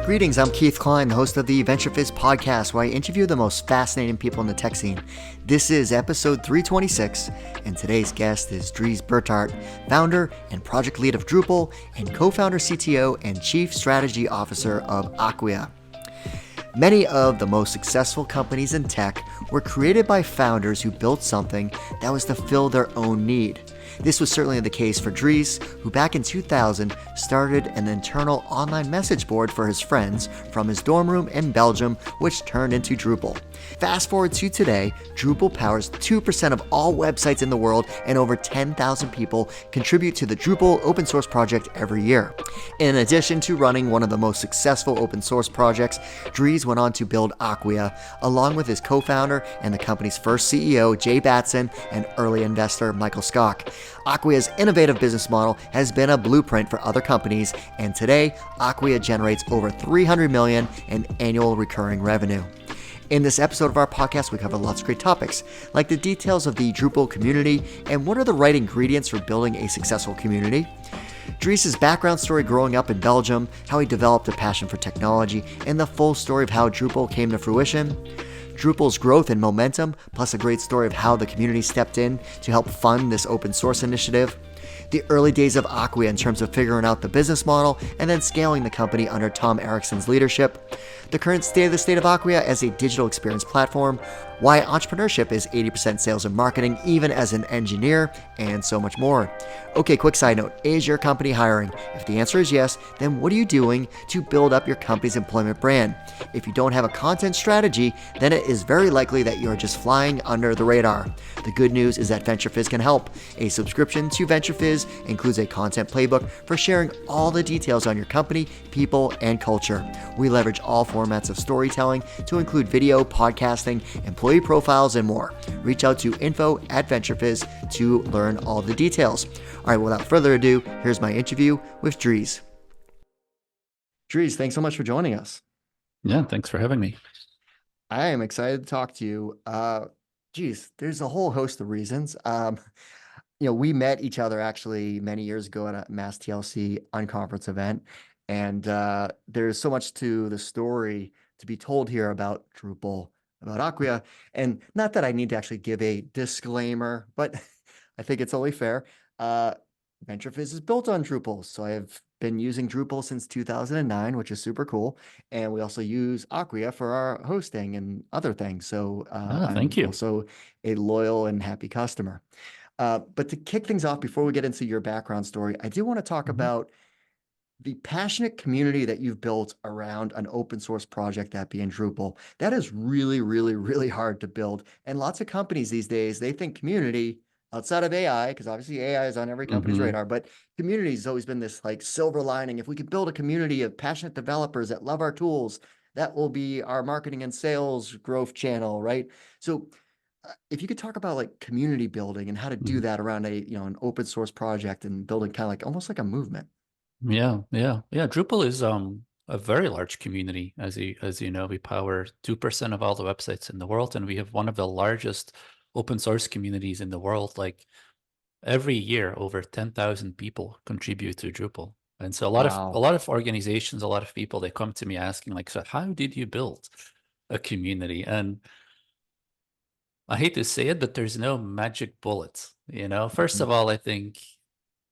Greetings, I'm Keith Klein, the host of the VentureFizz podcast, where I interview the most fascinating people in the tech scene. This is episode 326, and today's guest is Dries Buytaert, founder and project lead of Drupal, and co-founder, CTO, and chief strategy officer of Acquia. Many of the most successful companies in tech were created by founders who built something that was to fill their own need. This was certainly the case for Dries, who back in 2000 started an internal online message board for his friends from his dorm room in Belgium, which turned into Drupal. Fast forward to today, Drupal powers 2% of all websites in the world, and over 10,000 people contribute to the Drupal open source project every year. In addition to running one of the most successful open source projects, Dries went on to build Acquia, along with his co-founder and the company's first CEO, Batson, and early investor, Michael Skok. Acquia's innovative business model has been a blueprint for other companies, and today, Acquia generates over $300 million in annual recurring revenue. In this episode of our podcast, we cover lots of great topics, like the details of the Drupal community and what are the right ingredients for building a successful community. Dries' background story growing up in Belgium, how he developed a passion for technology, and the full story of how Drupal came to fruition. Drupal's growth and momentum, plus a great story of how the community stepped in to help fund this open source initiative. The early days of Acquia in terms of figuring out the business model and then scaling the company under Tom Erickson's leadership. The current state of Acquia as a digital experience platform. Why entrepreneurship is 80% sales and marketing, even as an engineer, and so much more. Okay, quick side note. Is your company hiring? If the answer is yes, then what are you doing to build up your company's employment brand? If you don't have a content strategy, then it is very likely that you're just flying under the radar. The good news is that VentureFizz can help. A subscription to VentureFizz includes a content playbook for sharing all the details on your company, people, and culture. We leverage all formats of storytelling to include video, podcasting, employee profiles, and more. Reach out to info@VentureFizz to learn all the details. All right, without further ado, here's my interview with Dries. Dries, thanks so much for joining us. Yeah, thanks for having me. I am excited to talk to you. There's a whole host of reasons. We met each other actually many years ago at a Mass TLC unconference event, and there's so much to the story to be told here about Drupal, about Acquia, and not that I need to actually give a disclaimer, but I think it's only fair. VentureFizz is built on Drupal, so I have been using Drupal since 2009, which is super cool, and we also use Acquia for our hosting and other things. So Thank you. I'm also a loyal and happy customer. But to kick things off, before we get into your background story, I do want to talk about the passionate community that you've built around an open source project, that being Drupal. That is really, really, really hard to build. And lots of companies these days, they think community outside of AI, because obviously AI is on every company's radar, but community has always been this like silver lining. If we could build a community of passionate developers that love our tools, that will be our marketing and sales growth channel, right? So if you could talk about like community building and how to do that around an open source project and building kind of like almost like a movement. Yeah. Drupal is a very large community. As you know, we power 2% of all the websites in the world, and we have one of the largest open source communities in the world. Like every year, over 10,000 people contribute to Drupal. And so a lot of organizations, a lot of people, they come to me asking like, so how did you build a community? And I hate to say it, but there's no magic bullets. First of all, I think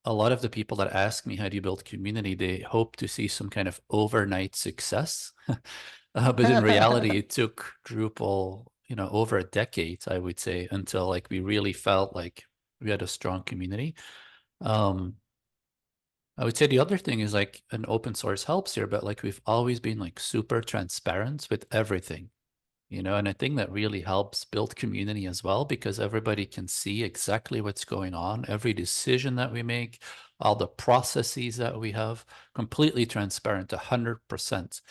a lot of the people that ask me, how do you build community, they hope to see some kind of overnight success. But in reality, it took Drupal, over a decade, I would say, until like we really felt like we had a strong community. I would say the other thing is like an open source helps here, but like we've always been like super transparent with everything. And I think that really helps build community as well, because everybody can see exactly what's going on, every decision that we make, all the processes that we have, completely transparent, 100%.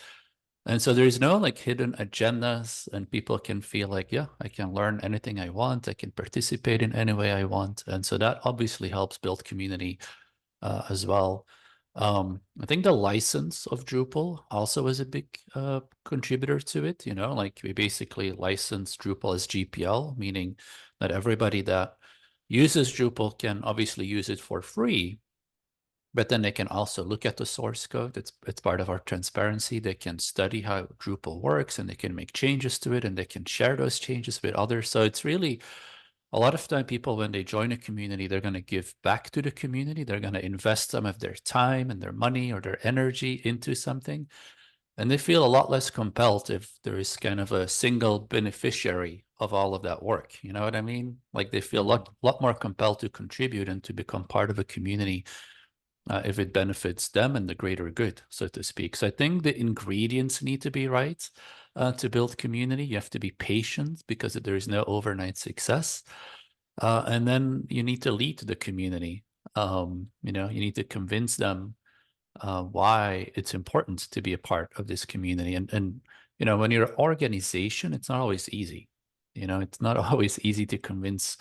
And so there's no like hidden agendas, and people can feel like, yeah, I can learn anything I want, I can participate in any way I want. And so that obviously helps build community as well. I think the license of Drupal also is a big contributor to it. Like we basically license Drupal as GPL, meaning that everybody that uses Drupal can obviously use it for free, But then they can also look at the source code. It's part of our transparency. They can study how Drupal works and they can make changes to it and they can share those changes with others. So it's really a lot of time people, when they join a community, they're going to give back to the community. They're going to invest some of their time and their money or their energy into something. And they feel a lot less compelled if there is kind of a single beneficiary of all of that work. You know what I mean? Like they feel a lot more compelled to contribute and to become part of a community if it benefits them and the greater good, so to speak. So I think the ingredients need to be right to build community. You have to be patient because there is no overnight success. And then you need to lead the community. You know, you need to convince them why it's important to be a part of this community. And you know, when you're an organization, it's not always easy. You know, it's not always easy to convince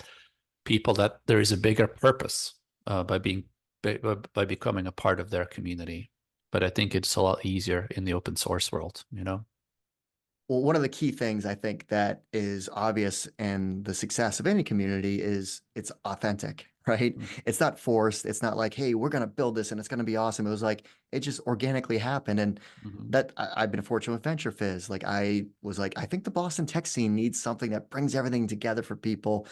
people that there is a bigger purpose by being by becoming a part of their community. But I think it's a lot easier in the open source world, you know? Well, one of the key things I think that is obvious in the success of any community is it's authentic, right? Mhm. It's not forced. It's not like, hey, we're going to build this and it's going to be awesome. It was like, it just organically happened. And Mhm. that I've been fortunate with VentureFizz. Like, I was like, I think the Boston tech scene needs something that brings everything together for people.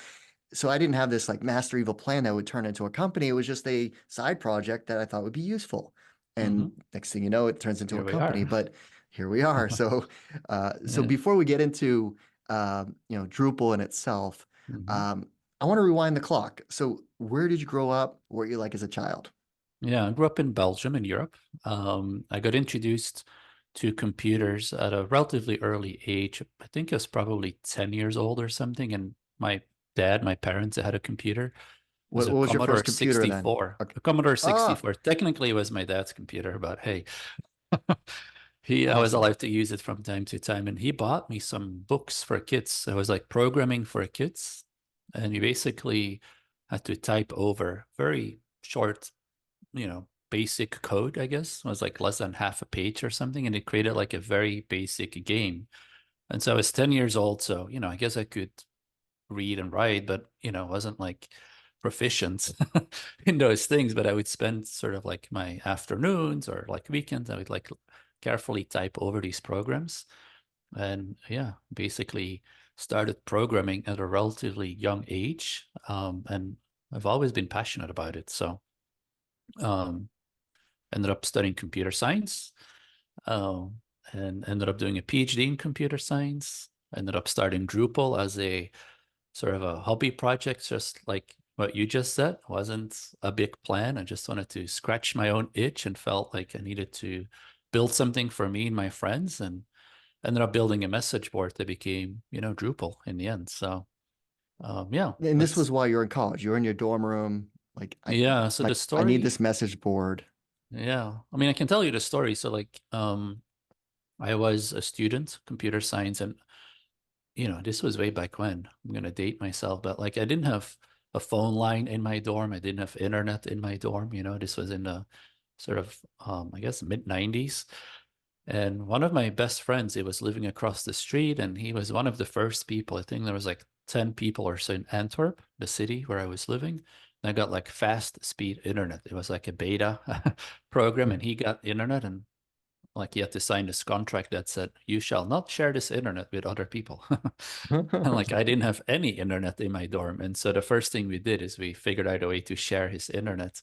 So I didn't have this like master evil plan that would turn into a company. It was just a side project that I thought would be useful. And Mhm. next thing you know, it turns into a Here we company. are. But here we are. So Yeah. before we get into Drupal in itself, Mhm. um, I want to rewind the clock. So where did you grow up? What were you like as a child? Yeah, I grew up in Belgium in Europe. I got introduced to computers at a relatively early age. I think I was probably 10 years old or something. And my parents had a computer. It was What, a what was your Commodore first computer then? 64. Okay. A Commodore Ah, 64. Technically, it was my dad's computer, but hey, I was awesome. allowed to use it from time to time. And he bought me some books for kids. It was like programming for kids. And you basically had to type over very short, you know, basic code, I guess. It was like less than half a page or something. And it created like a very basic game. And so I was 10 years old. So, you know, I guess I could read and write, but, you know, wasn't like proficient in those things. But I would spend sort of like my afternoons or like weekends, I would like carefully type over these programs. And yeah, basically started programming at a relatively young age. And I've always been passionate about it. So, um, ended up studying computer science, um, and ended up doing a PhD in computer science. Ended up starting Drupal as a sort of a hobby project, just like what you just said. Wasn't a big plan. I just wanted to scratch my own itch and felt like I needed to build something for me and my friends, and ended up building a message board that became, you know, Drupal in the end. So, yeah, And this was that's while you were in college. You were in your dorm room. Like yeah. So the I need this story, message board. yeah. I mean, I can tell you the story. So, like, I was a student, computer science, and you know, this was way back when. I'm gonna date myself, but like, I didn't have a phone line in my dorm. I didn't have internet in my dorm. You know, this was in the sort of, I guess, mid '90s. And one of my best friends, he was living across the street, and he was one of the first people. I think there was like 10 people or so in Antwerp, the city where I was living. And I got like fast speed internet. It was like a beta program, and he got internet, and like he had to sign this contract that said, "You shall not share this internet with other people." And like I didn't have any internet in my dorm. And so the first thing we did is we figured out a way to share his internet.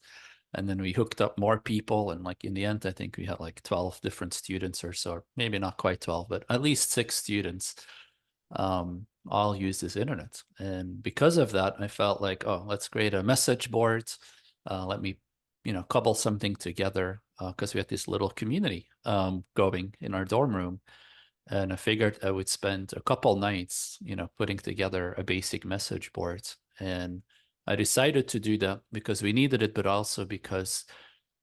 And then we hooked up more people. And like in the end, I think we had like 12 different students or so, maybe not quite 12, but at least six students all use this internet. And because of that, I felt like, oh, let's create a message board. Let me, you know, cobble something together because we had this little community going in our dorm room. And I figured I would spend a couple nights, you know, putting together a basic message board. And I decided to do that because we needed it, but also because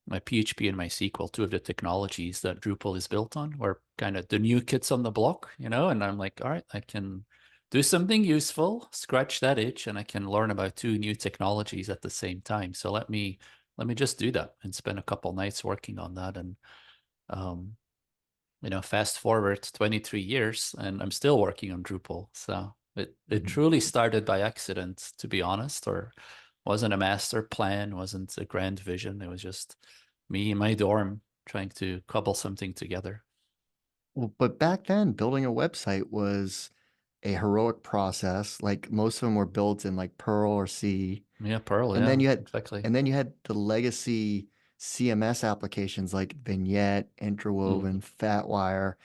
my PHP and MySQL, two of the technologies that Drupal is built on, were kind of the new kids on the block, you know, and I'm like, all right, I can do something useful, scratch that itch, and I can learn about two new technologies at the same time. So let me just do that and spend a couple nights working on that. And um, you know, fast forward 23 years and I'm still working on Drupal. So it Mhm. truly started by accident, to be honest, or wasn't a master plan, wasn't a grand vision. It was just me in my dorm trying to cobble something together. Well, but back then, building a website was a heroic process. Like most of them were built in like Perl or C. Yeah, Perl, And then yeah, you had exactly. and then you had the legacy CMS applications like Vignette, Interwoven, Mhm. Fatwire,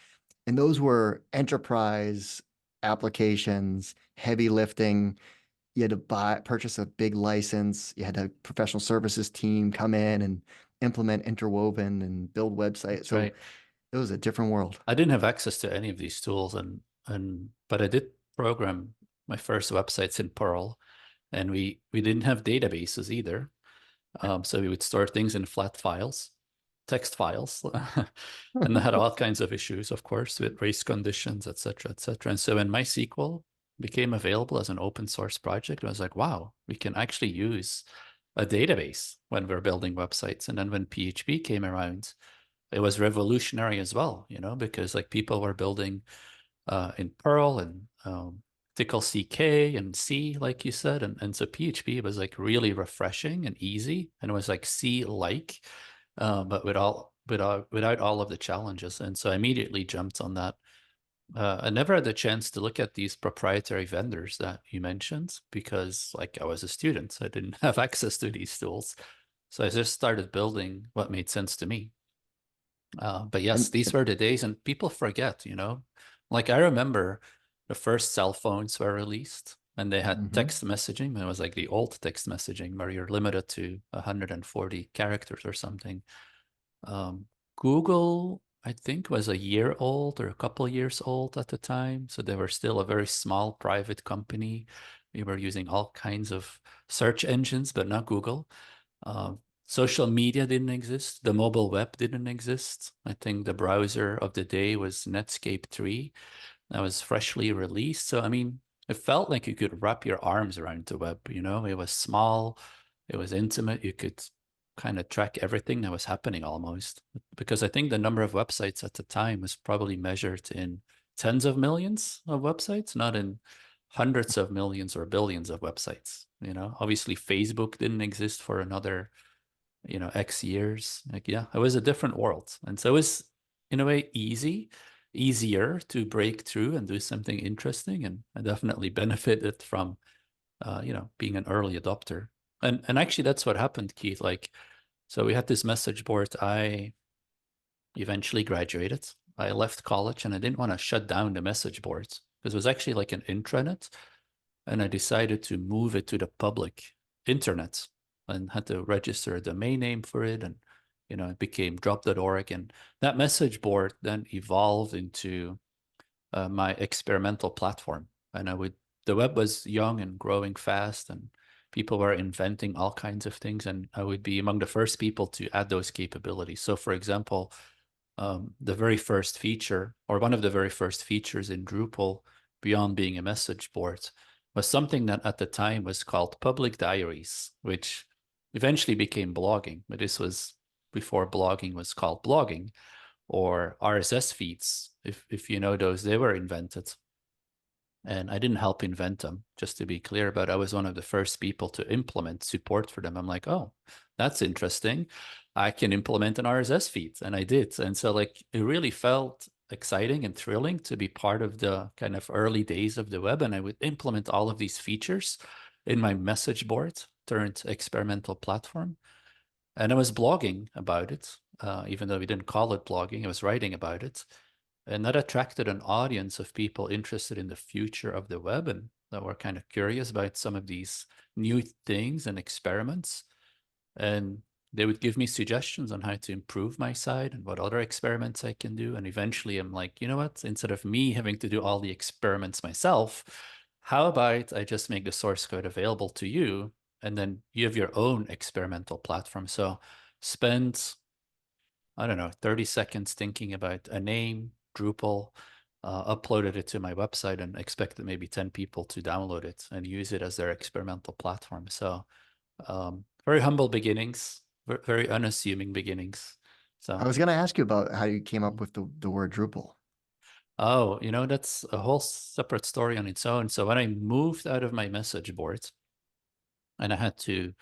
and those were enterprise applications, heavy lifting. You had to purchase a big license. You had a professional services team come in and implement Interwoven and build websites. That's So right. it was a different world. I didn't have access to any of these tools, and but I did program my first websites in Perl, and we didn't have databases either. So we would store things in flat files, text files, and I had all kinds of issues, of course, with race conditions, et cetera, et cetera. And so when MySQL became available as an open source project, I was like, wow, we can actually use a database when we're building websites. And then when PHP came around, it was revolutionary as well, you know, because like people were building in Perl and Tickle CK and C, like you said. And so PHP was like really refreshing and easy. And it was like C-like, but without all of the challenges. And so I immediately jumped on that. I never had the chance to look at these proprietary vendors that you mentioned because like I was a student, so I didn't have access to these tools. So I just started building what made sense to me. But yes, And these were the days, and people forget, you know. Like I remember the first cell phones were released, and they had mhm. text messaging. And it was like the old text messaging where you're limited to 140 characters or something. Um, Google, I think, was a year old or a couple years old at the time, so they were still a very small private company. We were using all kinds of search engines, but not Google. Social media didn't exist. The mobile web didn't exist. I think the browser of the day was Netscape 3 that was freshly released. So, I mean, it felt like you could wrap your arms around the web, you know, it was small, it was intimate. You could kind of track everything that was happening almost. Because I think the number of websites at the time was probably measured in tens of millions of websites, not in hundreds of millions or billions of websites. You know, obviously Facebook didn't exist for another, you know, X years. Like, yeah, it was a different world. And so it was in a way easier to break through and do something interesting. And I definitely benefited from, you know, being an early adopter. And actually that's what happened, Keith. Like, so we had this message board. I eventually graduated. I left college and I didn't want to shut down the message boards because it was actually like an intranet, and I decided to move it to the public internet and had to register a domain name for it. And, you know, it became drop.org. And that message board then evolved into my experimental platform. And the web was young and growing fast, and people were inventing all kinds of things. And I would be among the first people to add those capabilities. So, for example, the very first feature, or one of the very first features in Drupal, beyond being a message board, was something that at the time was called public diaries, which eventually became blogging. But this was before blogging was called blogging, or RSS feeds. If you know those, they were invented. And I didn't help invent them, just to be clear, but I was one of the first people to implement support for them. I'm like, oh, that's interesting. I can implement an RSS feed. And I did. And so like it really felt exciting and thrilling to be part of the kind of early days of the web. And I would implement all of these features in my message board turned experimental platform. And I was blogging about it, even though we didn't call it blogging, I was writing about it. And that attracted an audience of people interested in the future of the web and that were kind of curious about some of these new things and experiments. And they would give me suggestions on how to improve my site and what other experiments I can do. And eventually I'm like, you know what? Instead of me having to do all the experiments myself, how about I just make the source code available to you and then you have your own experimental platform. So spend, I don't know, 30 seconds thinking about a name, Drupal, uploaded it to my website and expected maybe 10 people to download it and use it as their experimental platform. So very humble beginnings, very unassuming beginnings. I So, was going to ask you about how you came up with the word Drupal. oh, you know, that's a whole separate story on its own. So when I moved out of my message board and I had to,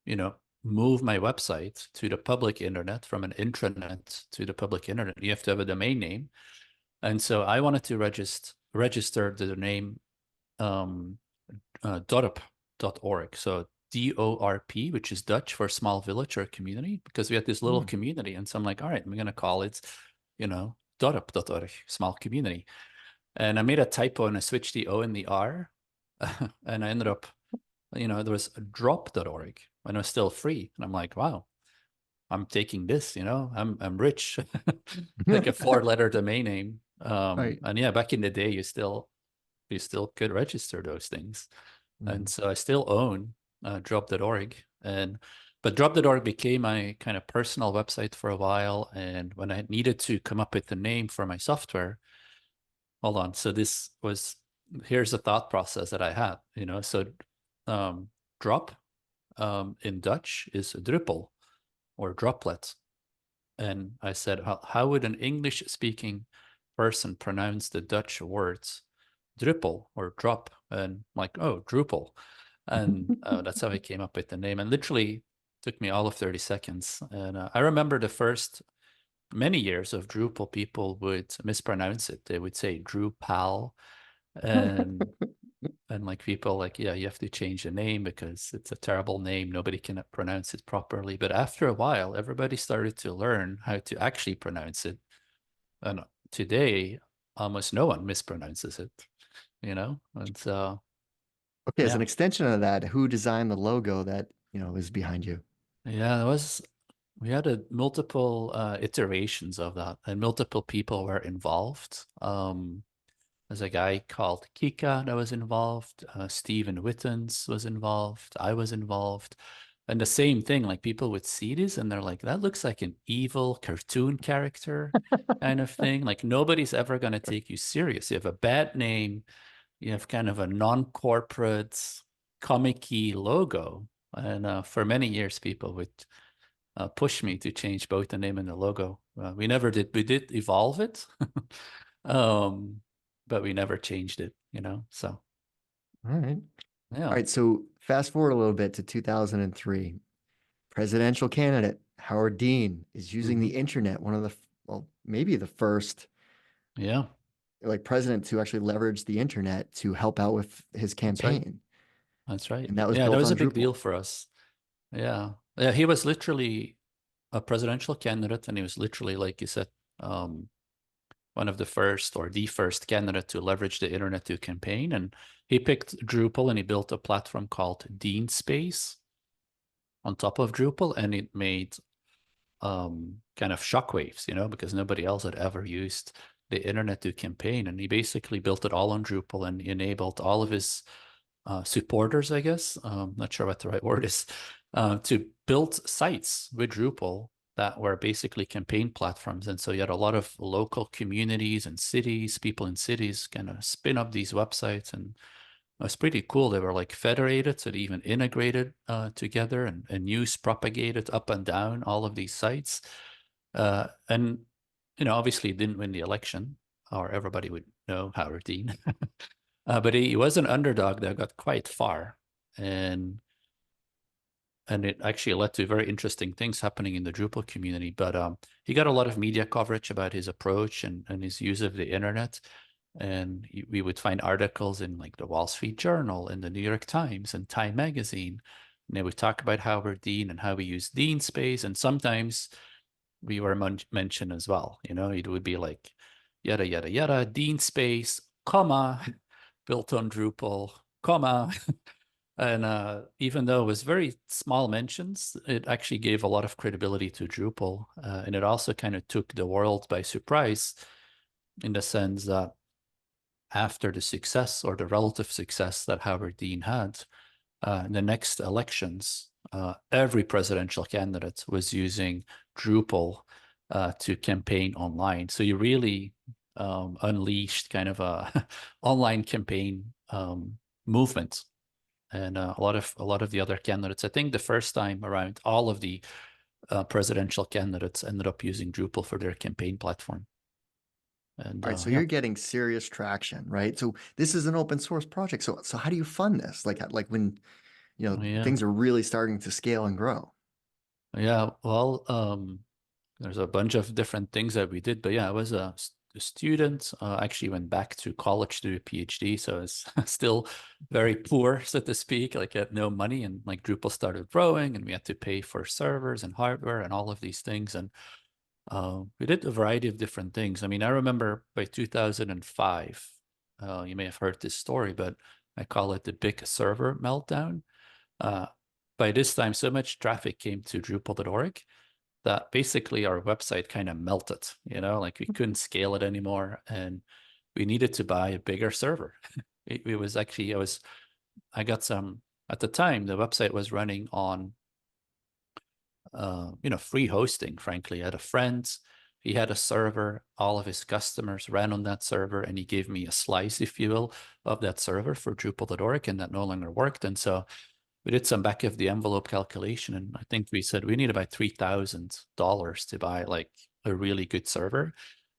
you know, move my website to the public internet from an intranet to the public internet, you have to have a domain name. And so I wanted to register the name um, dorp.org. So DORP, which is Dutch for small village or community, because we had this little Hmm. community. And so I'm like, all right, I'm going to call it, dorp.org, small community. And I made a typo and I switched the O and the R. And I ended up, there was a drop.org and it was still free. And I'm like, wow, I'm taking this, I'm rich. Like a four-letter domain name. Right. And yeah, back in the day, you still could register those things. Hmm. And so I still own drop.org. But drop.org became my kind of personal website for a while. And when I needed to come up with a name for my software, hold on. So here's the thought process that I had, So drop in Dutch is Drupal or droplet. And I said, how would an English speaking person pronounce the Dutch words Drupal or drop? And like, oh, Drupal. And that's how I came up with the name. And literally took me all of 30 seconds. And I remember the first many years of Drupal, people would mispronounce it. They would say Drupal. And like people like, yeah, you have to change the name because it's a terrible name. Nobody can pronounce it properly. But after a while, everybody started to learn how to actually pronounce it. And today, almost no one mispronounces it. And so, Okay, as an yeah. extension of that, who designed the logo that, is behind you? Yeah, we had multiple iterations of that and multiple people were involved. There's a guy called Kika that was involved. Stephen Wittens was involved. I was involved. And the same thing, like people would see this and they're like, that looks like an evil cartoon character kind of thing. Like nobody's ever going to take you serious. You have a bad name. You have kind of a non-corporate comic-y logo. And for many years, people would push me to change both the name and the logo. We never did. We did evolve it. um, but we never changed it. So All right. All yeah, right. So fast forward a little bit to 2003. Presidential candidate Howard Dean is using the hmm internet, one of the, well, maybe the first yeah, like president to actually leverage the internet to help out with his that's right, campaign. that's right. And that was Yeah, that built was on a big deal Drupal. for us. Yeah, yeah. He was literally a presidential candidate, and he was literally, like you said, um, one of the first or the first candidate to leverage the internet to campaign. And he picked Drupal, and he built a platform called Dean Space on top of Drupal, and it made kind of shockwaves, because nobody else had ever used the internet to campaign. And he basically built it all on Drupal and enabled all of his supporters, I guess, not sure what the right word is, to build sites with Drupal that were basically campaign platforms. And so you had a lot of local communities and cities, people in cities kind of spin up these websites, and it was pretty cool. They were like federated, so they even integrated together, and news propagated up and down all of these sites. And obviously didn't win the election, or everybody would know Howard Dean. But he was an underdog that got quite far, and it actually led to very interesting things happening in the Drupal community. But he got a lot of media coverage about his approach and his use of the internet. And we would find articles in like the Wall Street Journal and the New York Times and Time Magazine. And they would talk about Howard Dean and how we use Dean Space. And sometimes we were mentioned as well. It would be like yada, yada, yada, Dean Space, comma, built on Drupal, comma. And even though it was very small mentions, it actually gave a lot of credibility to Drupal. And it also kind of took the world by surprise in the sense that after the success or the relative success that Howard Dean had, in the next elections, every presidential candidate was using Drupal to campaign online. So you really unleashed kind of a online campaign movement. And a lot of the other candidates, I think the first time around, all of the presidential candidates ended up using Drupal for their campaign platform. And All right, so yeah, you're getting serious traction, right? So this is an open source project. So how do you fund this? Like when, yeah. things are really starting to scale and grow. Yeah, well, there's a bunch of different things that we did, but yeah, I was a student. Actually went back to college to do a PhD, so I was still very poor, so to speak. Like, I had no money, and like Drupal started growing, and we had to pay for servers and hardware and all of these things. And we did a variety of different things. I mean, I remember by 2005, you may have heard this story, but I call it the big server meltdown. Uh, by this time, so much traffic came to Drupal.org that basically our website kind of melted, like we couldn't scale it anymore, and we needed to buy a bigger server. It was actually, I got some, at the time, the website was running on, free hosting, frankly. I had a friend, he had a server, all of his customers ran on that server, and he gave me a slice, if you will, of that server for Drupal.org, and that no longer worked. And so we did some back of the envelope calculation, and I think we said we need about $3,000 to buy like a really good server,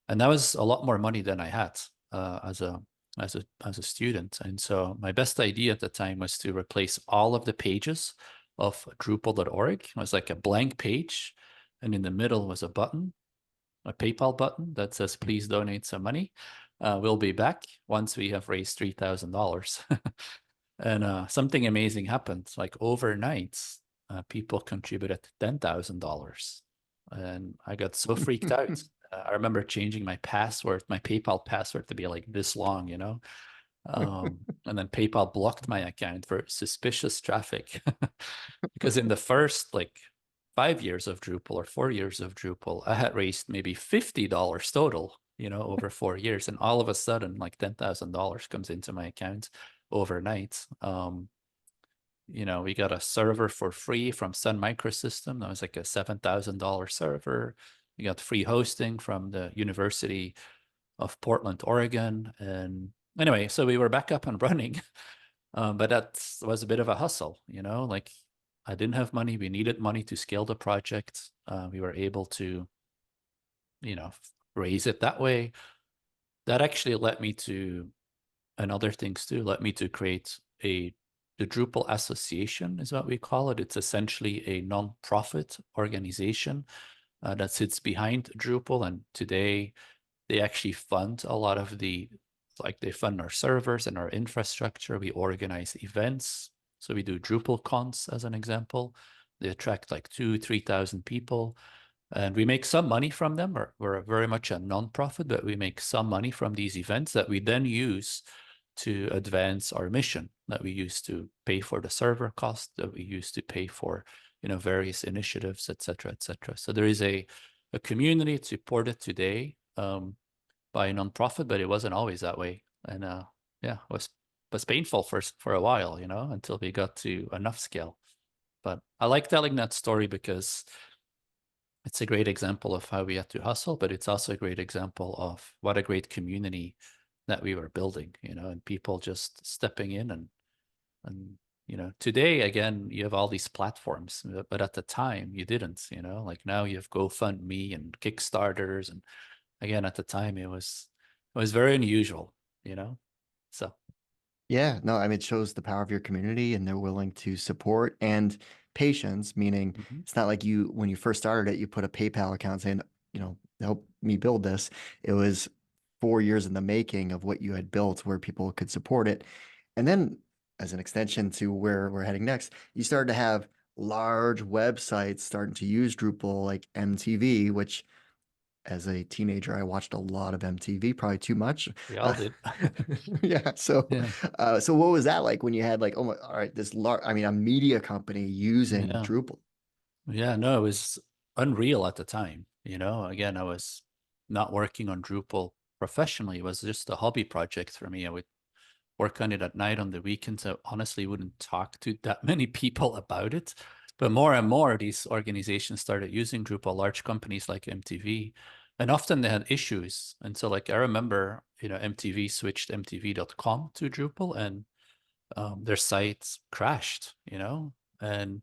and that was a lot more money than I had as a student. And so my best idea at the time was to replace all of the pages of Drupal.org. It was like a blank page, and in the middle was a button, a PayPal button that says, "Please donate some money. We'll be back once we have raised $3,000." And something amazing happened. Like overnight, people contributed $10,000, and I got so freaked out. I remember changing my password, my PayPal password, to be like this long, and then PayPal blocked my account for suspicious traffic. Because in the first like 5 years of Drupal or 4 years of Drupal, I had raised maybe $50 total, over 4 years. And all of a sudden, like $10,000 comes into my account overnight. We got a server for free from Sun Microsystem. That was like a $7,000 server. We got free hosting from the University of Portland, Oregon. And anyway, so we were back up and running. But that was a bit of a hustle, like I didn't have money. We needed money to scale the project. We were able to, raise it that way. That actually led me to, and other things too, led me to create the Drupal Association is what we call it. It's essentially a non-profit organization that sits behind Drupal. And today they actually fund a lot of they fund our servers and our infrastructure. We organize events. So we do Drupal cons as an example. They attract like 3,000 people. And we make some money from them. We're very much a non-profit, but we make some money from these events that we then use to advance our mission, that we use to pay for the server cost, that we use to pay for, various initiatives, et cetera, et cetera. So there is a community. It's supported today by a nonprofit, but it wasn't always that way. And yeah, it was painful for a while, until we got to enough scale. But I like telling that story because it's a great example of how we had to hustle, but it's also a great example of what a great community that we were building, and people just stepping in and today again you have all these platforms, but at the time you didn't, like now you have GoFundMe and Kickstarters, and again at the time it was very unusual, so. Yeah, no, I mean, it shows the power of your community and they're willing to support and patience, meaning Mhm. it's not like you, when you first started it, you put a PayPal account saying, help me build this. It was 4 years in the making of what you had built where people could support it. And then, as an extension to where we're heading next, you started to have large websites starting to use Drupal like MTV, which as a teenager, I watched a lot of MTV, probably too much. We all Uh, did. yeah. So, Yeah. so what was that like when you had like, oh my, all right, this large, I mean, a media company using Yeah. Drupal? Yeah, no, it was unreal at the time. Again, I was not working on Drupal professionally. It was just a hobby project for me. I would work on it at night on the weekends. I honestly wouldn't talk to that many people about it. But more and more, these organizations started using Drupal, large companies like MTV, and often they had issues. And so, like, I remember, MTV switched MTV.com to Drupal, and their sites crashed, and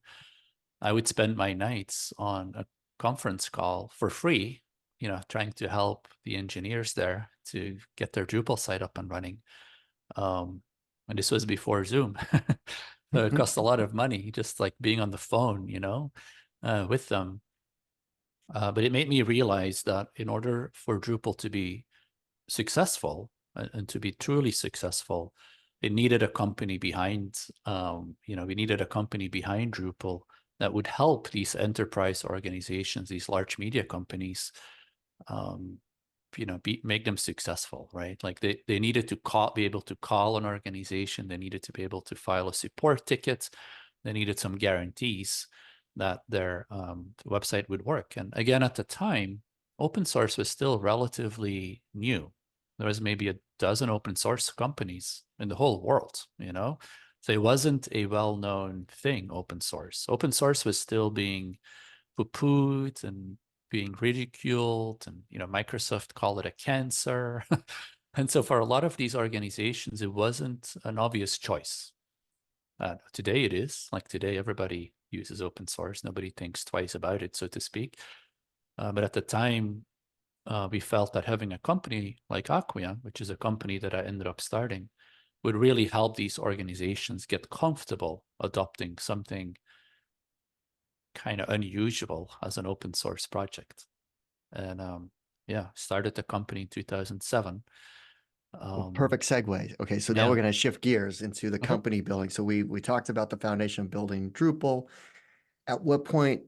I would spend my nights on a conference call for free, trying to help the engineers there to get their Drupal site up and running. And this was before Zoom. So it cost a lot of money just like being on the phone, with them. But it made me realize that in order for Drupal to be successful and to be truly successful, it needed a company behind, we needed a company behind Drupal that would help these enterprise organizations, these large media companies, um, make them successful, right? Like they needed to be able to call an organization. They needed to be able to file a support ticket. They needed some guarantees that their website would work. And again, at the time, open source was still relatively new. There was maybe a dozen open source companies in the whole world, So it wasn't a well-known thing, open source. Open source was still being poo-pooed and being ridiculed, and Microsoft called it a cancer. And so for a lot of these organizations, it wasn't an obvious choice. Today it is. Like today, everybody uses open source. Nobody thinks twice about it, so to speak. But at the time, we felt that having a company like Acquia, which is a company that I ended up starting, would really help these organizations get comfortable adopting something kind of unusual as an open source project. And started the company in 2007. Well, perfect segue. Okay, so now we're Yeah. going to shift gears into the Okay. company building. So we talked about the foundation of building Drupal. At what point,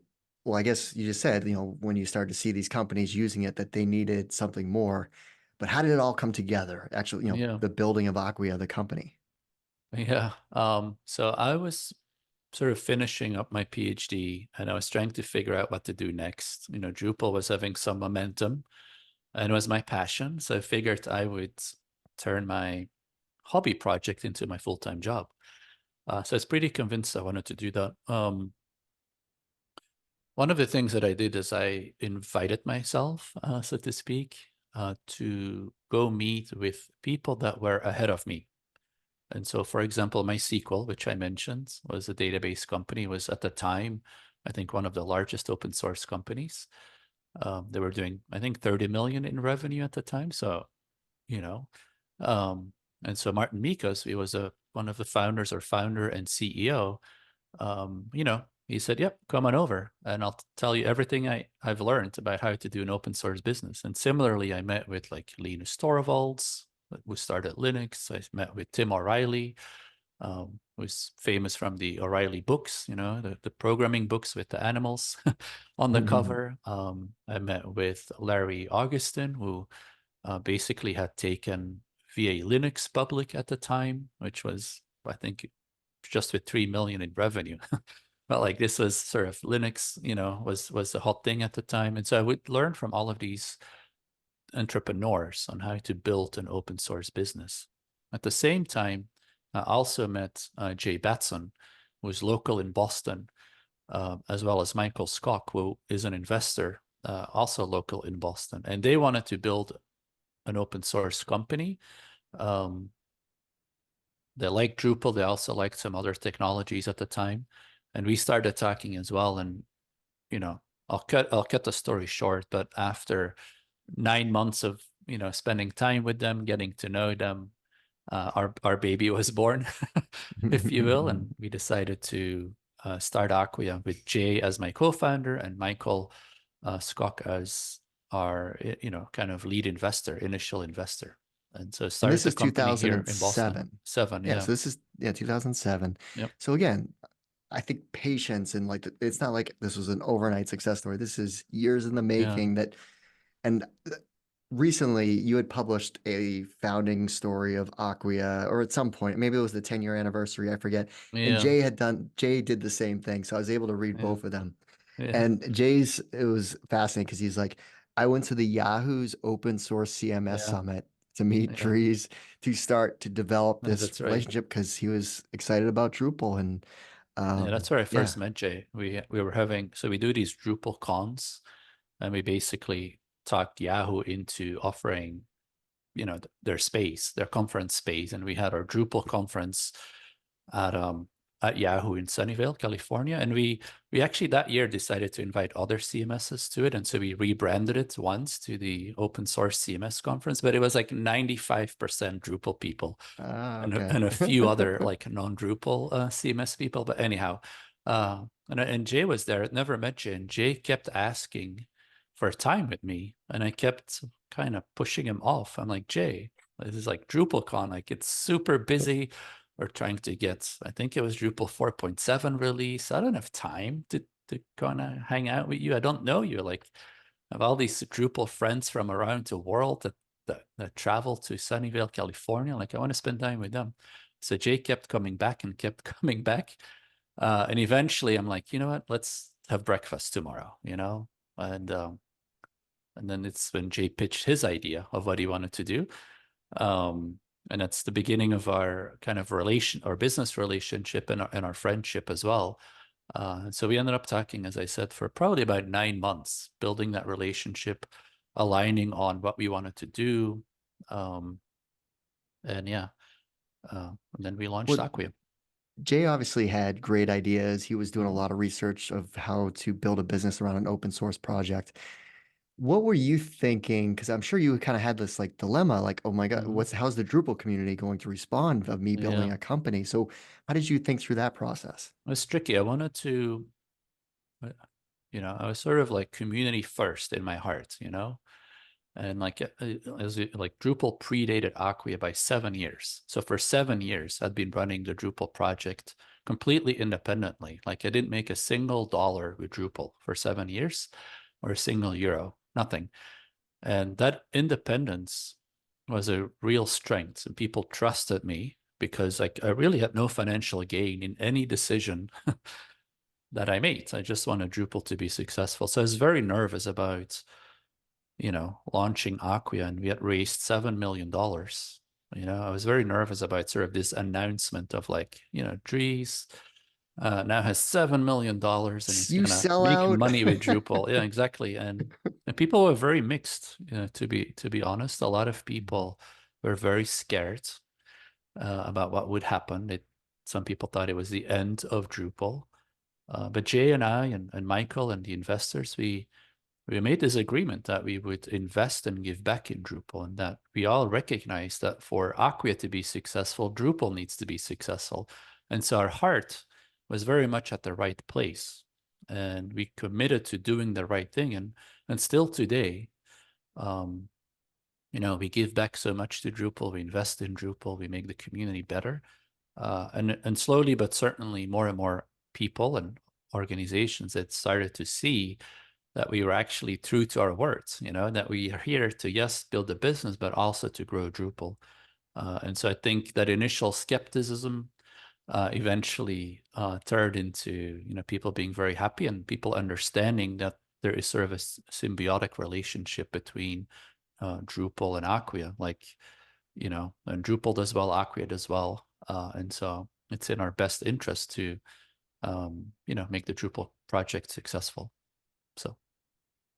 well, I guess you just said, when you started to see these companies using it, that they needed something more. But how did it all come together? Actually, Yeah. the building of Acquia, the company. Yeah. So I was sort of finishing up my PhD and I was trying to figure out what to do next. Drupal was having some momentum and it was my passion. So I figured I would turn my hobby project into my full-time job. So I was pretty convinced I wanted to do that. One of the things that I did is I invited myself, so to speak, to go meet with people that were ahead of me. And so, for example, MySQL, which I mentioned, was a database company, was at the time, I think, one of the largest open source companies. They were doing, I think, 30 million in revenue at the time. So, you know, um, and so Martin Mikas, he was one of the founders or founder and CEO. He said, "Yep, come on over, and I'll tell you everything I've learned about how to do an open source business." And similarly, I met with like Linus Torvalds, who started Linux. I met with Tim O'Reilly, who's famous from the O'Reilly books, the programming books with the animals on the cover. I met with Larry Augustin, who basically had taken VA Linux public at the time, which was, I think, just with 3 million in revenue. But like this was sort of Linux, was a hot thing at the time. And so I would learn from all of these entrepreneurs on how to build an open source business. At the same time, I also met Jay Batson, who's local in Boston, as well as Michael Skok, who is an investor, also local in Boston. And they wanted to build an open source company. Um, they liked Drupal. They also liked some other technologies at the time. And we started talking as well. And, I'll cut the story short, but after 9 months of, spending time with them, getting to know them, our baby was born, if you will. And we decided to start Acquia with Jay as my co-founder and Michael Skok as our, kind of lead investor, initial investor. And so And started this the is company here in Boston. 2007. Seven, Yeah, yeah. so this is 2007. Yep. So again, I think patience and it's not like this was an overnight success story. This is years in the Yeah. making and recently you had published a founding story of Acquia, or at some point, maybe it was the 10-year anniversary, I forget. And Yeah. Jay did the same thing. So I was able to read Yeah. both of them. Yeah. And it was fascinating because he's like, I went to the Yahoo's open source CMS Yeah. summit to meet Yeah. Dries to start to develop Yeah, this that's right. relationship because he was excited about Drupal. And Yeah, that's where I yeah. first met Jay. We were having, so we do these Drupal cons, and we basically talked Yahoo into offering, their space, their conference space. And we had our Drupal conference at at Yahoo in Sunnyvale, California. And we actually that year decided to invite other CMSs to it. And so we rebranded it once to the open source CMS conference, but it was like 95% Drupal people Ah, and okay. and a few other like non-Drupal CMS people. But anyhow, And Jay was there. I never met Jay, and Jay kept asking for time with me, and I kept kind of pushing him off. I'm like, Jay, this is like DrupalCon, like it's super busy. We're trying to get, I think it was Drupal 4.7 release. I don't have time to kind of hang out with you. I don't know you. Like, I have all these Drupal friends from around the world that travel to Sunnyvale, California. Like, I want to spend time with them. So Jay kept coming back and kept coming back. And eventually I'm like, you know what? Let's have breakfast tomorrow, you know? And then it's when Jay pitched his idea of what he wanted to do. And that's the beginning of our kind of our business relationship and our friendship as well. So we ended up talking, as I said, for probably about 9 months, building that relationship, aligning on what we wanted to do. Um, and yeah, and then we launched Well, Acquia. Jay obviously had great ideas. He was doing a Mhm. lot of research of how to build a business around an open source project. What were you thinking? Because I'm sure you kind of had this like dilemma, like, oh my God, Mhm. how's the Drupal community going to respond of me building Yeah, a company? So how did you think through that process? it was tricky. I wanted to, uh, I was sort of like community first in my heart, and like like Drupal predated Acquia by 7 years. So for 7 years, I'd been running the Drupal project completely independently. Like I didn't make a single dollar with Drupal for 7 years or a single euro, nothing. And that independence was a real strength. And people trusted me because like I really had no financial gain in any decision that I made. I just wanted Drupal to be successful. So I was very nervous about, launching Acquia, and we had raised $7 million. I was very nervous about sort of this announcement of like, Dries now has $7 million and he's You gonna sell make out. money with Drupal. Yeah, exactly. And people were very mixed, to be honest. A lot of people were very scared about what would happen. Some people thought it was the end of Drupal. But Jay and I and Michael and the investors, we made this agreement that we would invest and give back in Drupal, and that we all recognize that for Acquia to be successful, Drupal needs to be successful. And so our heart was very much at the right place. And we committed to doing the right thing. And still today, um, we give back so much to Drupal, we invest in Drupal, we make the community better. And slowly but certainly more and more people and organizations that started to see that we were actually true to our words, that we are here to, yes, build a business, but also to grow Drupal. And so I think that initial skepticism eventually turned into, people being very happy and people understanding that there is sort of a symbiotic relationship between Drupal and Acquia. Like, and Drupal does well, Acquia does well. And so it's in our best interest to, make the Drupal project successful. So,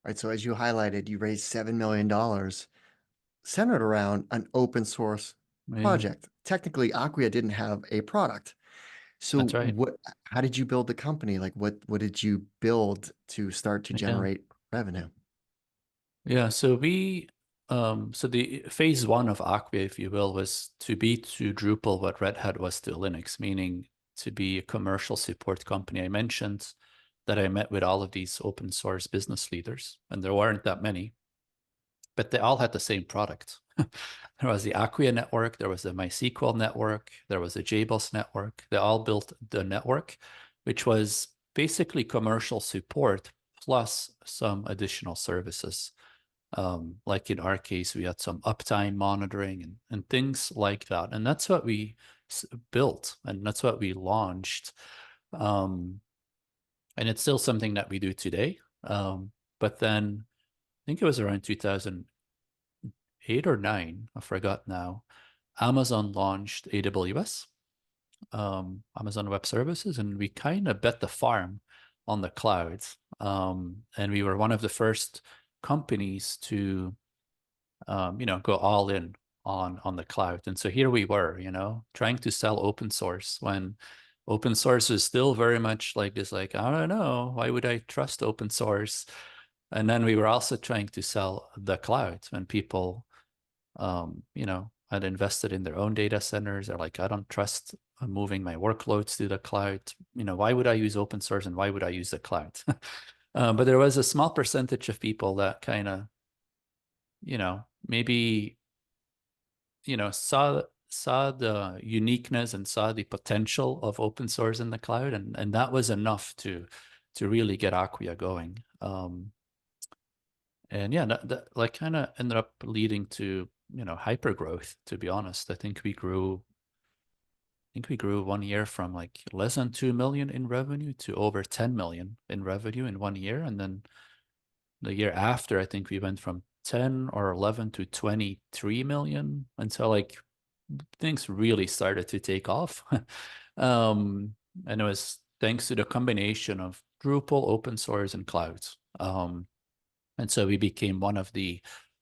Right. So as you highlighted, you raised $7 million centered around an open source yeah, project. Technically, Acquia didn't have a product. that's So right. how did you build the company? Like what did you build to start to Yeah. generate revenue? Yeah. So the phase one of Acquia, if you will, was to be to Drupal what Red Hat was to Linux, meaning to be a commercial support company. I mentioned that I met with all of these open source business leaders, and there weren't that many, but they all had the same product. There was the Acquia network, there was the MySQL network, there was the JBoss network. They all built the network, which was basically commercial support plus some additional services. Like in our case, we had some uptime monitoring and things like that. And that's what we built and that's what we launched. Um, and it's still something that we do today. But then I think it was around 2008 or 9, I forgot now. Amazon launched AWS, Amazon Web Services, and we kind of bet the farm on the clouds. And we were one of the first companies to go all in on the cloud. And so here we were, trying to sell open source when open source is still very much like this, like, I don't know, why would I trust open source? And then we were also trying to sell the cloud when people, had invested in their own data centers. They're like, I don't trust moving my workloads to the cloud. Why would I use open source and why would I use the cloud? But there was a small percentage of people that kind of, maybe, saw the uniqueness and saw the potential of open source in the cloud, and that was enough to really get Acquia going. And yeah, that like kind of ended up leading to hyper growth. To be honest, I think we grew 1 year from like less than 2 million in revenue to over 10 million in revenue in 1 year. And then the year after, I think we went from 10 or 11 to 23 million until like things really started to take off. And it was thanks to the combination of Drupal, open source, and clouds. And so we became one of the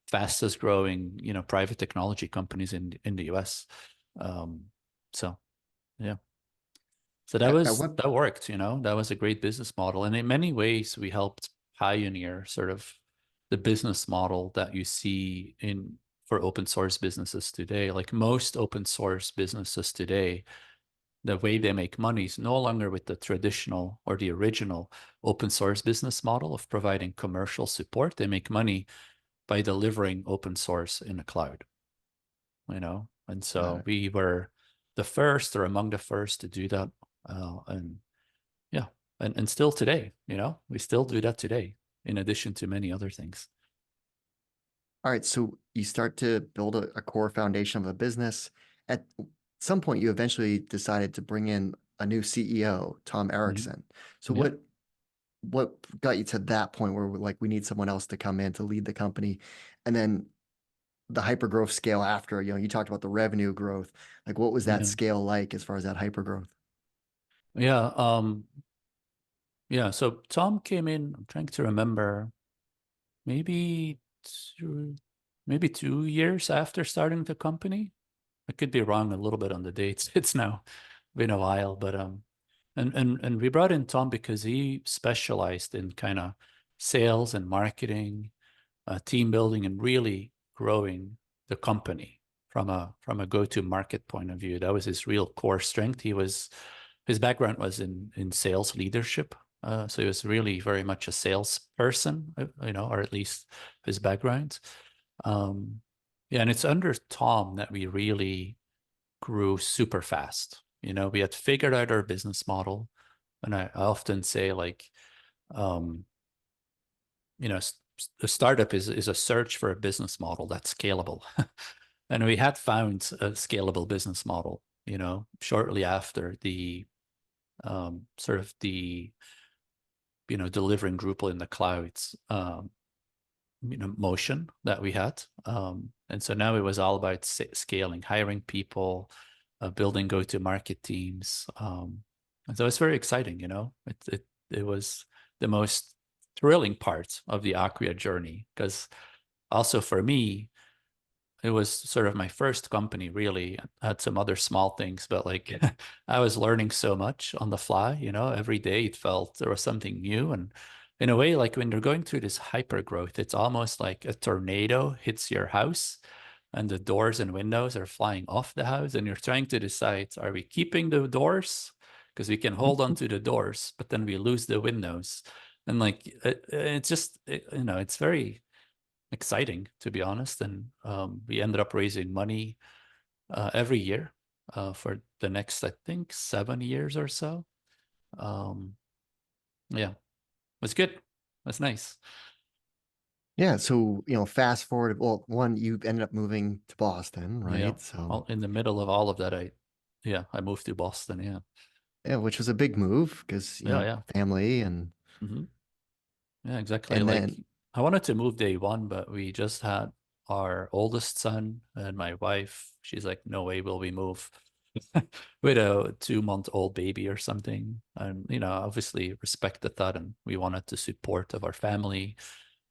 fastest growing, private technology companies in the US. So yeah. So At what that worked, that was a great business model. And in many ways, we helped pioneer sort of the business model that you see in for open source businesses today. Like most open source businesses today, the way they make money is no longer with the traditional or the original open source business model of providing commercial support. They make money by delivering open source in the cloud, And got so it. we were the first or among the first to do that. And yeah, and still today, we still do that today, in addition to many other things. All right, so you start to build a core foundation of a business. At some point, you eventually decided to bring in a new CEO, Tom Mhm. Erickson. So Yeah. what got you to that point where we're like we need someone else to come in to lead the company, and then the hypergrowth scale after, you talked about the revenue growth. Like what was that Yeah. scale like as far as that hypergrowth? Yeah. Yeah. So Tom came in, I'm trying to remember, maybe two, maybe 2 years after starting the company. I could be wrong a little bit on the dates. It's now been a while, but and we brought in Tom because he specialized in kind of sales and marketing, team building, and really growing the company from a go-to market point of view. That was his real core strength. His background was in sales leadership. So he was really very much a salesperson, or at least his background. Um, yeah, and it's under Tom that we really grew super fast. We had figured out our business model, and I often say like, um, a startup is a search for a business model that's scalable, and we had found a scalable business model. Shortly after the sort of the delivering Drupal in the clouds motion that we had. And so now it was all about scaling, hiring people, building go-to-market teams. And so it's very exciting, it was the most thrilling part of the Acquia journey, because also for me, it was sort of my first company, really. I had some other small things, but like I was learning so much on the fly, every day it felt there was something new. And in a way, like when you're going through this hyper growth, it's almost like a tornado hits your house and the doors and windows are flying off the house. And you're trying to decide, are we keeping the doors? Because we can hold on to the doors, but then we lose the windows. And like, it's just, it's very exciting, to be honest. And we ended up raising money every year for the next, I think, 7 years or so. Um, yeah, it was good. That's nice. Yeah, so fast forward. Well, one, you ended up moving to Boston, Yeah, right? So in the middle of all of that, I moved to Boston. Yeah, yeah, which was a big move because yeah, yeah. family and Hmm. Yeah, exactly. and Like then I wanted to move day one, but we just had our oldest son and my wife. She's like, no way will we move with a 2-month-old baby or something. And, obviously respected that. And we wanted the support of our family.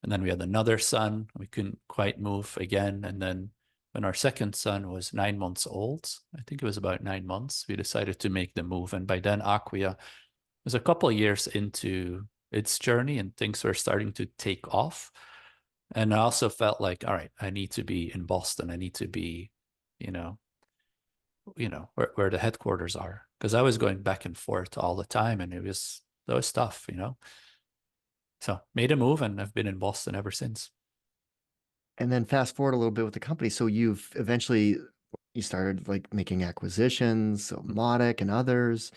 And then we had another son. We couldn't quite move again. And then when our second son was 9 months old, I think it was about 9 months, we decided to make the move. And by then, Acquia was a couple of years into its journey and things were starting to take off. And I also felt like, all right, I need to be in Boston. I need to be, you know, where the headquarters are, because I was going back and forth all the time, and that was tough. So made a move, and I've been in Boston ever since. And then fast forward a little bit with the company. So you started like making acquisitions, so Modic and others,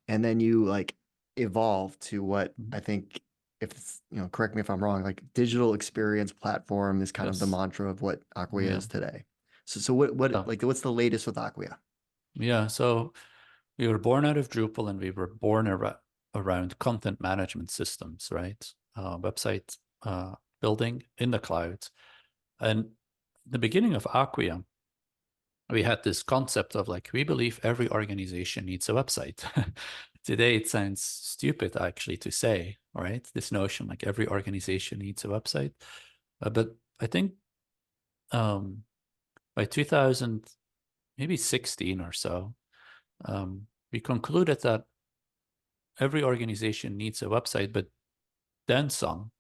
and then you like evolved to what Mhm. I think, if it's, correct me if I'm wrong, like digital experience platform is kind of the Yes. mantra of what Acquia Yeah. is today. So what So like what's the latest with Acquia? yeah. So we were born out of Drupal, and we were born around content management systems, right? Website building in the cloud. And the beginning of Acquia, we had this concept of like, we believe every organization needs a website. Today, it sounds stupid actually to say, right? This notion like every organization needs a website. But I think um, by 2000, maybe 16 or so, we concluded that every organization needs a website, but then some.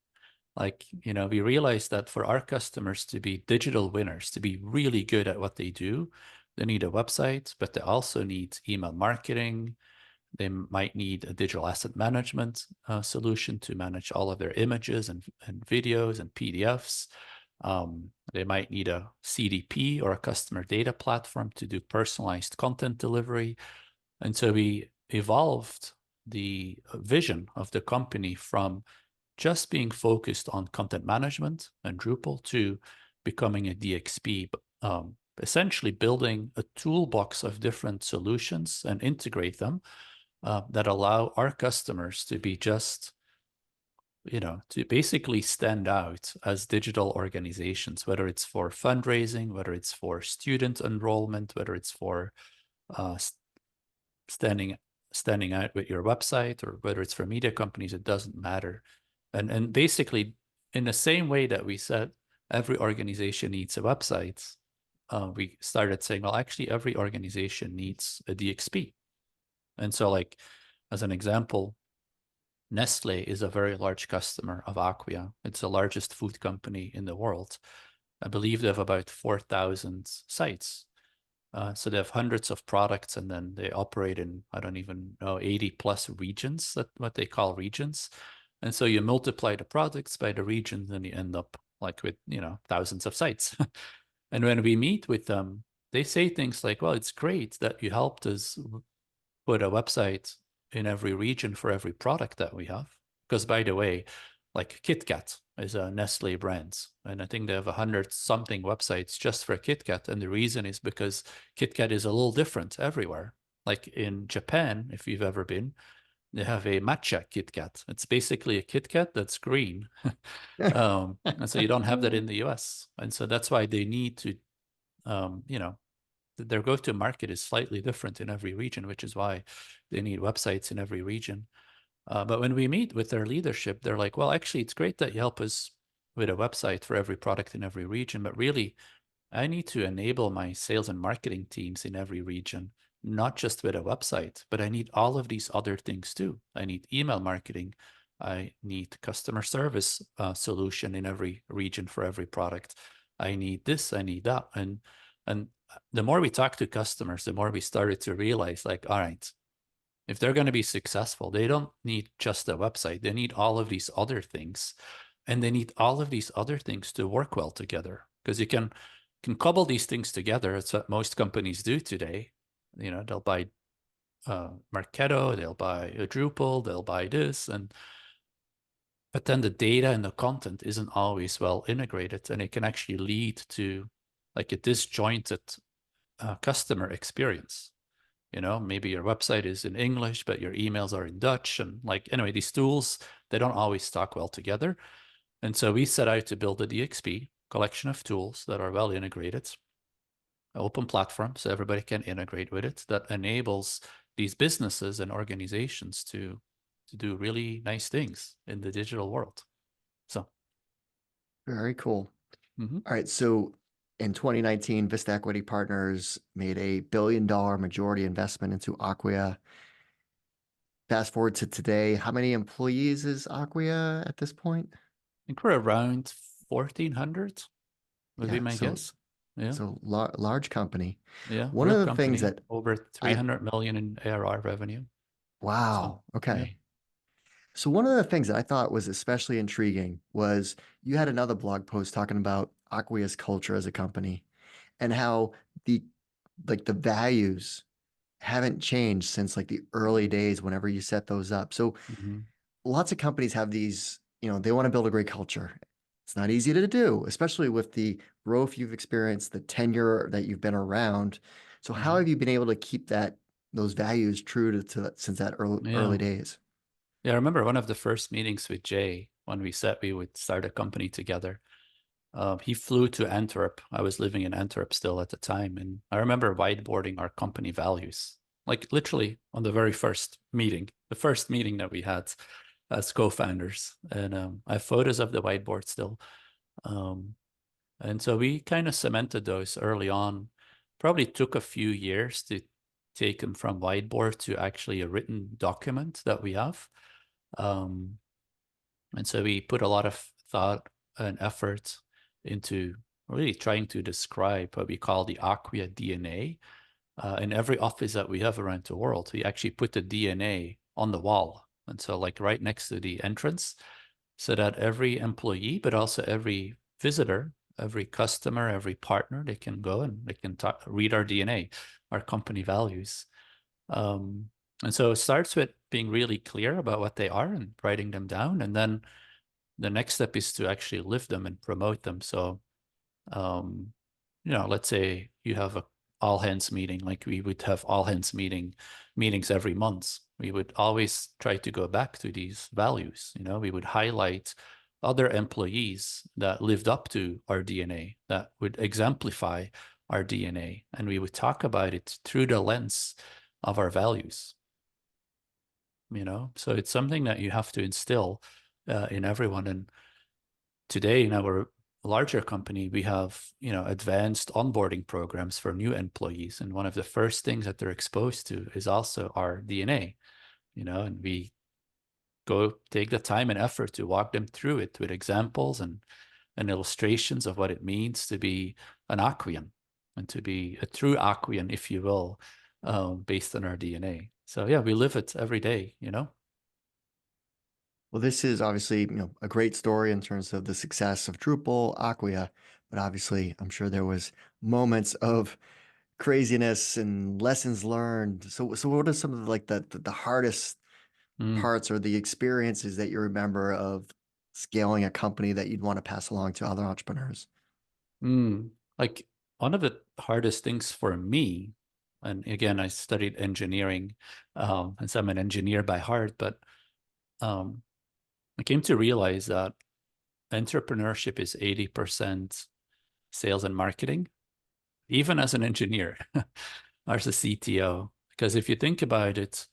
Like, we realized that for our customers to be digital winners, to be really good at what they do, they need a website, but they also need email marketing. They might need a digital asset management solution to manage all of their images and videos and PDFs. They might need a CDP or a customer data platform to do personalized content delivery. And so we evolved the vision of the company from just being focused on content management and Drupal to becoming a DXP, essentially building a toolbox of different solutions and integrate them that allow our customers to be just, to basically stand out as digital organizations, whether it's for fundraising, whether it's for student enrollment, whether it's for uh, standing standing out with your website, or whether it's for media companies, it doesn't matter. And basically, in the same way that we said every organization needs a website, we started saying, well, actually, every organization needs a DXP. And so, like, as an example, Nestle is a very large customer of Acquia. It's the largest food company in the world. I believe they have about 4,000 sites. So they have hundreds of products, and then they operate in, I don't even know, 80 plus regions, what they call regions. And so you multiply the products by the regions, and you end up like with, thousands of sites. And when we meet with them, they say things like, well, it's great that you helped us put a website in every region for every product that we have. Because by the way, like KitKat is a Nestle brand, and I think they have 100 something websites just for KitKat. And the reason is because KitKat is a little different everywhere. Like in Japan, if you've ever been, they have a matcha KitKat. It's basically a KitKat that's green. And so you don't have that in the US. And so that's why they need to, you know, their go-to market is slightly different in every region, which is why they need websites in every region. But when we meet with their leadership, they're like, well, actually, it's great that you help us with a website for every product in every region, but really, I need to enable my sales and marketing teams in every region, not just with a website, but I need all of these other things too. I need email marketing. I need customer service solution in every region for every product. I need this, I need that. And the more we talk to customers, the more we started to realize like, all right, if they're going to be successful, they don't need just a website. They need all of these other things. And they need all of these other things to work well together. Because you can cobble these things together. It's what most companies do today. They'll buy Marketo, they'll buy a Drupal, they'll buy this, but then the data and the content isn't always well integrated, and it can actually lead to like a disjointed customer experience. Maybe your website is in English, but your emails are in Dutch. And like, anyway, these tools, they don't always talk well together. And so we set out to build a DXP collection of tools that are well integrated, open platform, so everybody can integrate with it, that enables these businesses and organizations to do really nice things in the digital world. So, Very cool. mhm. All right, so in 2019, Vista Equity Partners made a $1 billion majority investment into Acquia. Fast forward to today, how many employees is Acquia at this point? I think we're around 1,400 would be Yeah, my so guess. Yeah. So large company. Yeah. One Real of the things company, that over I 300 million in ARR revenue. So, wow, yeah. okay. So one of the things that I thought was especially intriguing was you had another blog post talking about Acquia's culture as a company and how the the values haven't changed since like the early days whenever you set those up. So Mhm. lots of companies have these, they want to build a great culture. It's not easy to do, especially with the growth you've experienced, the tenure that you've been around. So how Mhm. have you been able to keep those values true to since that early Yeah. days? Yeah. I remember one of the first meetings with Jay when we said we would start a company together. He flew to Antwerp. I was living in Antwerp still at the time. And I remember whiteboarding our company values, like literally on the very first meeting, the first meeting that we had as co-founders. And I have photos of the whiteboard still. Um, and so we kind of cemented those early on. Probably took a few years to take them from whiteboard to actually a written document that we have. Um, and so we put a lot of thought and effort into really trying to describe what we call the Acquia DNA. In every office that we have around the world, we actually put the DNA on the wall. And so, like right next to the entrance, so that every employee, but also every visitor, every customer, every partner, they can go and they can read our DNA, our company values. Um, and so it starts with being really clear about what they are and writing them down. And then the next step is to actually live them and promote them. So, um, let's say you have a all hands meeting, like we would have all hands meetings every month. We would always try to go back to these values. We would highlight other employees that lived up to our DNA, that would exemplify our DNA, and we would talk about it through the lens of our values. So it's something that you have to instill in everyone. And today in our larger company, we have, advanced onboarding programs for new employees. And one of the first things that they're exposed to is also our DNA, and we go take the time and effort to walk them through it with examples and illustrations of what it means to be an Acquian and to be a true Acquian, if you will, based on our DNA. So yeah, we live it every day. Well, this is obviously, a great story in terms of the success of Drupal, Acquia, but obviously I'm sure there was moments of craziness and lessons learned. So what are some of the hardest Mm. parts or the experiences that you remember of scaling a company that you'd want to pass along to other entrepreneurs? Like one of the hardest things for me, and again, I studied engineering, and so I'm an engineer by heart, but um, I came to realize that entrepreneurship is 80% sales and marketing, even as an engineer, or as a CTO. Because if you think about it,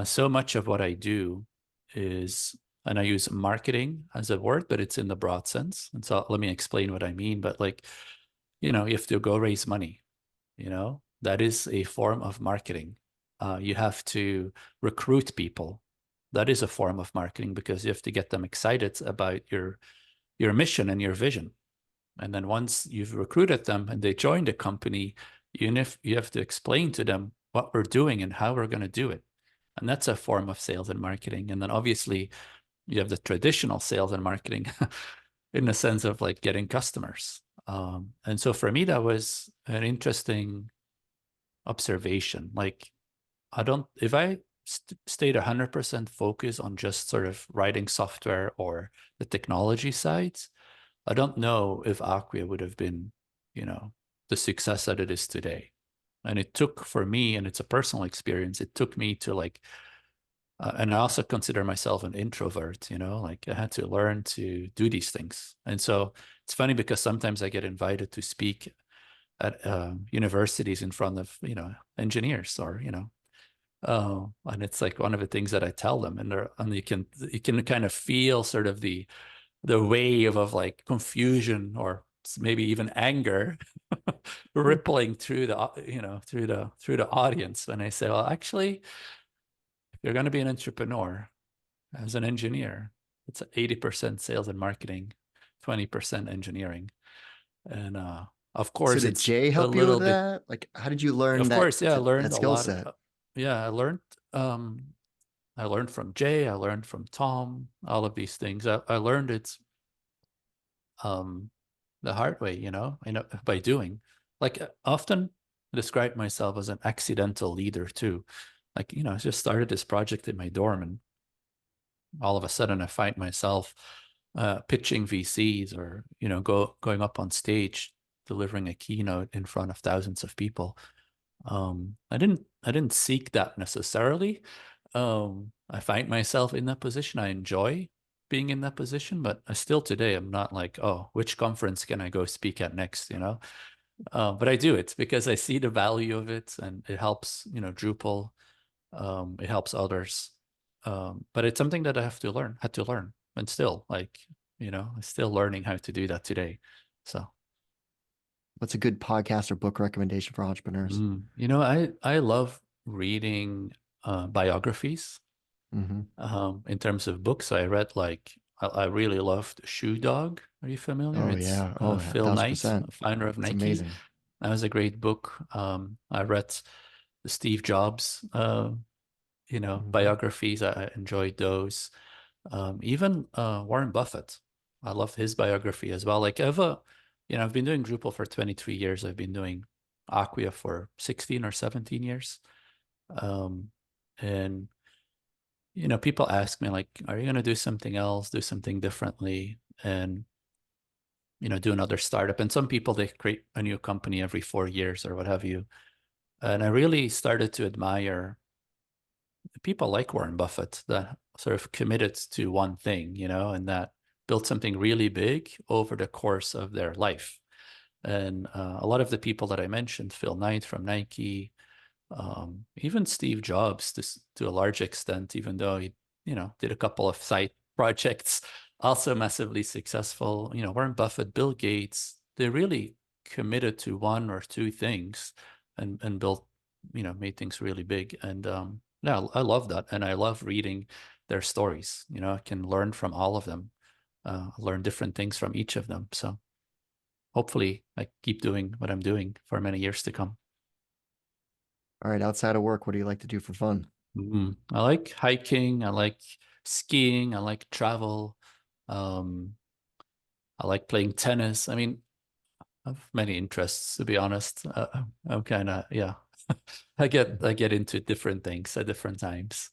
so much of what I do is, and I use marketing as a word, but it's in the broad sense. And so let me explain what I mean. But like, you have to go raise money. That is a form of marketing. You have to recruit people. That is a form of marketing because you have to get them excited about your mission and your vision. And then once you've recruited them and they join the company, you have to explain to them what we're doing and how we're going to do it. And that's a form of sales and marketing. And then obviously you have the traditional sales and marketing in the sense of like getting customers. And so for me, that was an interesting observation. Like, if I stayed 100% focused on just sort of writing software or the technology sides, I don't know if Acquia would have been, the success that it is today. And it took for me, and it's a personal experience, it took me to like, and I also consider myself an introvert, like I had to learn to do these things. And so it's funny because sometimes I get invited to speak at universities in front of, engineers or, and it's like one of the things that I tell them, and you can kind of feel sort of the wave of like confusion or maybe even anger rippling through the audience when I say, well, actually, if you're going to be an entrepreneur as an engineer, it's 80% sales and marketing, 20% engineering. And Of So course, did it's Jay a help you with little bit. that? Like, how did you learn Of that course, yeah, I learned that a skill lot. set? Yeah, I learned from Jay. I learned from Tom. All of these things. I learned it um, the hard way, by doing. Like often describe myself as an accidental leader too. Like, I just started this project in my dorm, and all of a sudden I find myself pitching VCs, or going up on stage delivering a keynote in front of thousands of people. I didn't seek that necessarily. I find myself in that position. I enjoy being in that position, but I still today I'm not like, oh, which conference can I go speak at next, But I do it because I see the value of it, and it helps, Drupal. It helps others. But it's something that I had to learn, and still, like, I'm still learning how to do that today. So, What's a good podcast or book recommendation for entrepreneurs? I love reading biographies. Hmm. In terms of books, I read I really loved Shoe Dog. Are you familiar? Oh It's yeah. Oh, Phil Knight, 1000%. founder of It's Nike. amazing. That was a great book. I read the Steve Jobs, Hmm. biographies. I enjoyed those. Even Warren Buffett. I loved his biography as well. I've been doing Drupal for 23 years. I've been doing Acquia for 16 or 17 years. Um, and people ask me like, are you going to do something else, do something differently, and do another startup? And some people, they create a new company every 4 years or what have you. And I really started to admire people like Warren Buffett that sort of committed to one thing, and that built something really big over the course of their life. And a lot of the people that I mentioned, Phil Knight from Nike, even Steve Jobs, to a large extent, even though he, did a couple of side projects, also massively successful. Warren Buffett, Bill Gates, they really committed to one or two things, and built, made things really big. And yeah, I love that, and I love reading their stories. I can learn from all of them, learn different things from each of them. So hopefully, I keep doing what I'm doing for many years to come. All right. Outside of work, what do you like to do for fun? I like hiking. I like skiing. I like travel. Um, I like playing tennis. I mean, I have many interests, to be honest. I'm kind of, yeah. I get into different things at different times,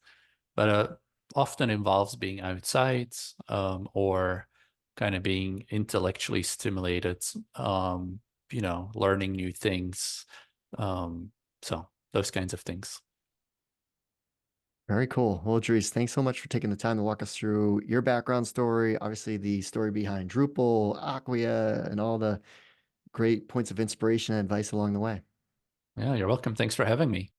but often involves being outside, or kind of being intellectually stimulated. Learning new things. Um, so those kinds of things. Very cool. Well, Dries, thanks so much for taking the time to walk us through your background story, obviously the story behind Drupal, Acquia, and all the great points of inspiration and advice along the way. Yeah, you're welcome. Thanks for having me.